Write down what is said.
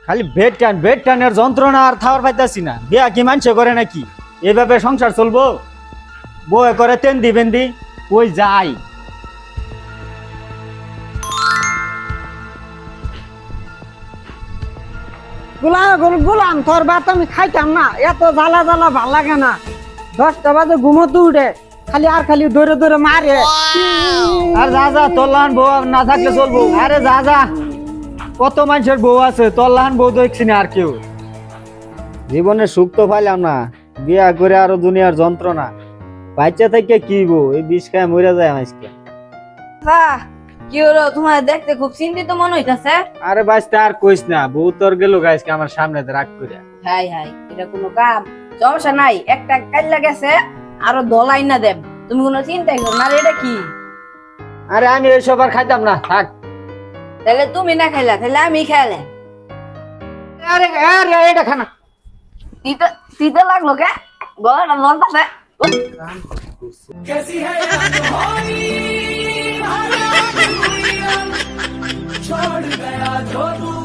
খালি বেড টানের যন্ত্রণা আর খাওয়ার পাইতাছি না। বিয়া কি মানুষে করে নাকি? এভাবে সংসার চলবো? বয়ে করে তেন্দি বেন্দি ওই যাই। গোলাম তোর ভাত আমি খাইতাম না, এত জ্বালা জ্বালা ভাল লাগে না। 10টা বাজে ঘুমোতে উঠে খালি ধরে ধরে মারে। আর যা তোর লাহান বউ না থাকলে চলবো। আরে যা কত মানুষের বউ আছে, তোর লাহান বউ দেখছি না আর কেউ। জীবনে সুখ তো পাইলাম না, বিয়া করে আরো দুনিয়ার যন্ত্রণা। বাচ্চা থেকে কি বউ, এই বিষ খায় মরে যায় আজকে। কি হলো, তোমার দেখতে খুব চিন্তিত মনে হইতাছে। আরে বাঁচতে আর কইস না, বউ তোর গেল গাইজকে আমার সামনে রাগ করে। হাই হাই, এটা কোনো কাম? সমস্যা নাই, একটা কাইল্লা গেছে, আরো দলাই না দেব, তুমি কোনো চিন্তাই করো না। আর এটা কি? আরে আমি এইসব আর খাইতাম না, থাক। তাহলে তুমি না খাইলা, তাহলে আমি খাইলে। আরে আরে এটা খানা তিতে তিতে লাগলো কে? গলাটা লড়তাছে। कैसी है अनहोनी छोड़ गया जो तू